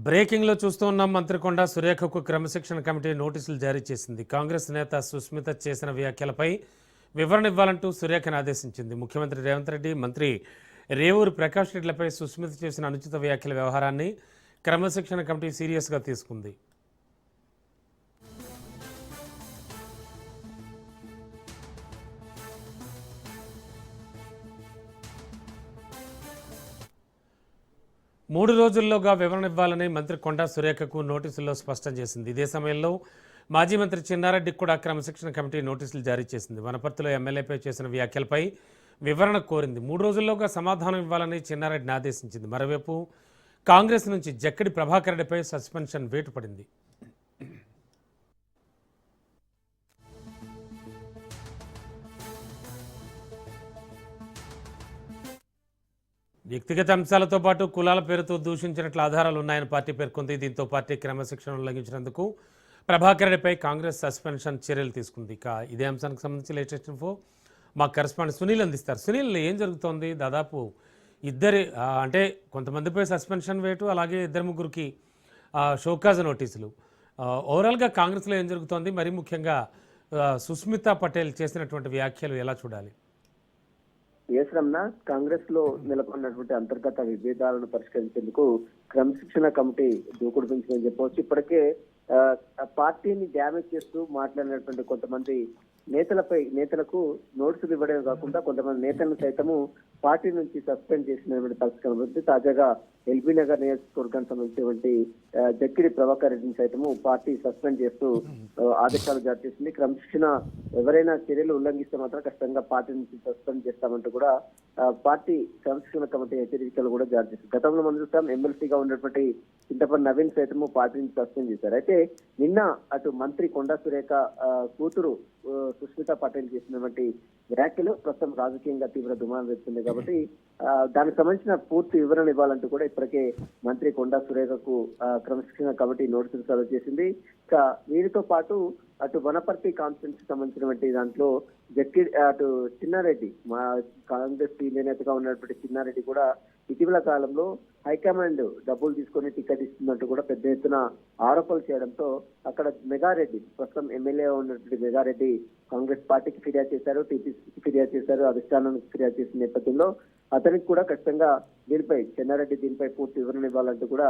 బ్రేకింగ్లో చూస్తూ ఉన్నాం. మంత్రి కొండా సురేఖకు క్రమశిక్షణ కమిటీ నోటీసులు జారీ చేసింది. కాంగ్రెస్ నేత సుస్మిత చేసిన వ్యాఖ్యలపై వివరణ ఇవ్వాలంటూ సురేఖను ఆదేశించింది. ముఖ్యమంత్రి రేవంత్ రెడ్డి, మంత్రి రేవూరి ప్రకాష్ రెడ్డిలపై సుస్మిత చేసిన అనుచిత వ్యాఖ్యల వ్యవహారాన్ని క్రమశిక్షణ కమిటీ సీరియస్గా తీసుకుంది. మూడు రోజుల్లోగా వివరణ ఇవ్వాలని మంత్రి కొండా సురేఖకు నోటీసుల్లో స్పష్టం చేసింది. ఇదే సమయంలో మాజీ మంత్రి చిన్నారెడ్డికి కూడా క్రమశిక్షణ కమిటీ నోటీసులు జారీ చేసింది. వనపర్తిలో ఎమ్మెల్యేపై చేసిన వ్యాఖ్యలపై వివరణ కోరింది. 3 రోజుల్లోగా సమాధానం ఇవ్వాలని చిన్నారెడ్డిని ఆదేశించింది. మరోవైపు కాంగ్రెస్ నుంచి జక్కడి ప్రభాకర్ రెడ్డిపై సస్పెన్షన్ వేటు పడింది. వ్యక్తిగత అంశాలతో పాటు కులాల పేరుతో దూషించినట్లు ఆధారాలు ఉన్నాయని పార్టీ పేర్కొంది. దీంతో పార్టీ క్రమశిక్షణ ఉల్లంఘించినందుకు ప్రభాకర్ రెడ్డిపై కాంగ్రెస్ సస్పెన్షన్ చర్యలు తీసుకుంది. ఇక ఇదే అంశానికి సంబంధించి లేటెస్ట్ ఇన్ఫో మా కరెస్పాండెంట్ సునీల్ అందిస్తారు. సునీల్, ఏం జరుగుతోంది? దాదాపు ఇద్దరి అంటే కొంతమందిపై సస్పెన్షన్ వేటు, అలాగే 2-3కి షోకాజ్ నోటీసులు. ఓవరాల్గా కాంగ్రెస్లో ఏం జరుగుతోంది? మరి ముఖ్యంగా సుస్మితా పటేల్ చేసినటువంటి వ్యాఖ్యలు ఎలా చూడాలి? ఎస్ రమణ, కాంగ్రెస్ లో నెలకొన్నటువంటి అంతర్గత విభేదాలను పరిష్కరించేందుకు క్రమశిక్షణ కమిటీ దూకుడు పెంచిందని చెప్పవచ్చు. ఇప్పటికే పార్టీని డ్యామేజ్ చేస్తూ మాట్లాడినటువంటి కొంతమంది నేతలకు నోటీసులు ఇవ్వడమే కాకుండా కొంతమంది నేతలను సైతము పార్టీ నుంచి సస్పెండ్ చేసినటువంటి పరిస్థితి కనబడుతుంది. తాజాగా ఎల్బీ నగర్ నియోజకవర్గానికి సంబంధించినటువంటి జక్కిడి ప్రభాకర్ రెడ్డిని సైతము పార్టీ సస్పెండ్ చేస్తూ ఆదేశాలు జారీ చేసింది. క్రమశిక్షణ ఎవరైనా చర్యలు ఉల్లంఘిస్తే మాత్రం ఖచ్చితంగా పార్టీ నుంచి సస్పెండ్ చేస్తామంటూ కూడా పార్టీ క్రమశిక్షణ కమిటీ హెచ్చరికలు కూడా జారీ చేసింది. గతంలో మనం చూస్తాం, ఎమ్మెల్సీగా ఉన్నటువంటి చింతపల్లి నవీన్ సైతము పార్టీ నుంచి సస్పెండ్ చేశారు. అయితే నిన్న అటు మంత్రి కొండా సురేఖ కూతురు సుస్మితా పటేల్ చేసినటువంటి వ్యాఖ్యలు ప్రస్తుతం రాజకీయంగా తీవ్ర దుమారం రేపుతుంది. కాబట్టి దానికి సంబంధించిన పూర్తి వివరణ ఇవ్వాలంటూ కూడా ఇప్పటికే మంత్రి కొండా సురేఖకు క్రమశిక్షణ కమిటీ నోటీసులు సర్వ్ చేసింది. ఇక వీరితో పాటు అటు వనపర్తి కాన్ఫరెన్స్ సంబంధించినటువంటి దాంట్లో అటు చిన్నారెడ్డి, మా కాంగ్రెస్ సీనియర్ నేతగా ఉన్నటువంటి చిన్నారెడ్డి కూడా ఇటీవల కాలంలో హైకమాండ్ డబ్బులు తీసుకొని టికెట్ ఇస్తున్నట్టు కూడా పెద్ద ఎత్తున ఆరోపణలు చేయడంతో అక్కడ మెగారెడ్డి, ప్రస్తుతం ఎమ్మెల్యే ఉన్నటువంటి మెగారెడ్డి కాంగ్రెస్ పార్టీకి ఫిర్యాదు చేశారు, టీపీసీకి ఫిర్యాదు చేశారు, అధిష్టానానికి ఫిర్యాదు చేసిన నేపథ్యంలో అతనికి కూడా ఖచ్చితంగా దీనిపై పూర్తి వివరణ ఇవ్వాలంటూ కూడా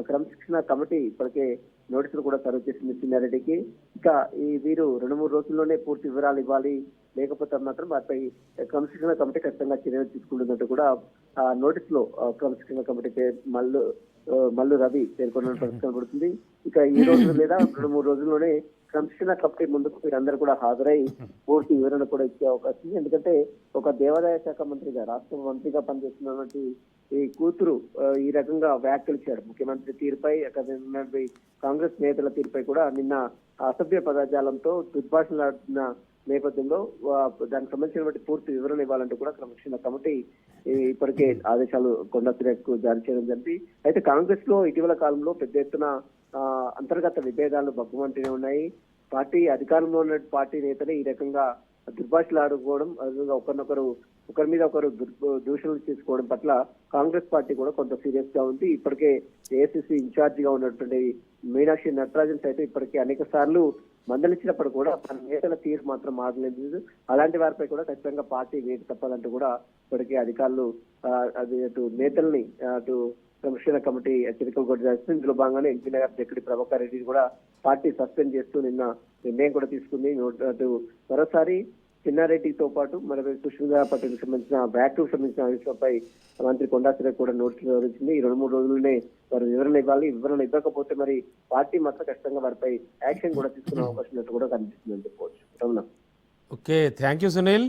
క్రమశిక్షణ కమిటీ ఇప్పటికే నోటీసులు కూడా సర్వ్ చేసింది చిన్నారెడ్డికి. ఇక వీరు 2-3 రోజుల్లోనే పూర్తి వివరాలు ఇవ్వాలి, లేకపోతే మాత్రం వారిపై క్రమశిక్షణ కమిటీ ఖచ్చితంగా చర్యలు తీసుకుంటున్నట్టు కూడా నోటీసులో క్రమశిక్షణ కమిటీ మల్లు రవి పేర్కొన్న పరిస్థితి కనబడుతుంది. ఇక ఈ రోజు లేదా 2-3 రోజుల్లోనే క్రమశిక్షణ కమిటీ ముందుకు మీరందరూ కూడా హాజరై పూర్తి వివరణ కూడా ఇచ్చే అవకాశం ఉంది. ఎందుకంటే ఒక దేవాదాయ శాఖ మంత్రిగా, రాష్ట్ర మంత్రిగా పనిచేస్తున్నటువంటి ఈ కూతురు ఈ రకంగా వ్యాఖ్యలు చేయడం, ముఖ్యమంత్రి తీరుపై, అక్కడ కాంగ్రెస్ నేతల తీరుపై కూడా నిన్న అసభ్య పదజాలంతో దుర్భాషలాడిన నేపథ్యంలో దానికి సంబంధించినటువంటి పూర్తి వివరణ ఇవ్వాలంటూ కూడా క్రమశిక్షణ కమిటీ ఇప్పటికే ఆదేశాలు కొండా సురేఖకు జారీ చేయడం జరిగింది. అయితే కాంగ్రెస్ లో ఇటీవల కాలంలో పెద్ద ఎత్తున అంతర్గత విభేదాలు బగ్గుమంటూనే ఉన్నాయి. పార్టీ అధికారంలో ఉన్న పార్టీ నేతలే ఈ రకంగా దుర్భాషలు ఆడుకోవడం, అదేవిధంగా ఒకరి మీద ఒకరు దూషణలు చేసుకోవడం పట్ల కాంగ్రెస్ పార్టీ కూడా కొంత సీరియస్ గా ఉంది. ఇప్పటికే ఏఐసీసీ ఇన్ఛార్జ్ గా ఉన్నటువంటి మీనాక్షి నటరాజన్ సైతం ఇప్పటికే అనేక సార్లు మందలించినప్పుడు కూడా తన నేతల తీరు మాత్రం మారలేదు. అలాంటి వారిపై కూడా ఖచ్చితంగా పార్టీ వేటు తప్పాలంటూ కూడా ఇప్పటికే అధికారులు అటు నేతల్ని అటు క్రమశిక్షణ కమిటీ హెచ్చరికలు కూడా చేస్తుంది. ఇందులో భాగంగానే ఎల్బీ నగర్ జక్కడి ప్రభాకర్ రెడ్డిని కూడా పార్టీ సస్పెండ్ చేస్తూ నిన్న నిర్ణయం కూడా తీసుకుంది. అటు మరోసారి చిన్నారెడ్డితో పాటు మరి సుష్మితా పటేల్ సంబంధించిన వ్యాఖ్యకు సంబంధించిన విషయంపై మంత్రి కొండా సురేఖ కూడా నోటీసులు వివరించింది. ఈ 2-3 రోజుల్లోనే వారు వివరణ ఇవ్వాలి. వివరణ ఇవ్వకపోతే మరి పార్టీ మాత్రం ఖచ్చితంగా వారిపై యాక్షన్ కూడా తీసుకునే అవకాశం ఉన్నట్టు కూడా కనిపిస్తుంది అని చెప్పవచ్చు. Okay, thank you Sunil.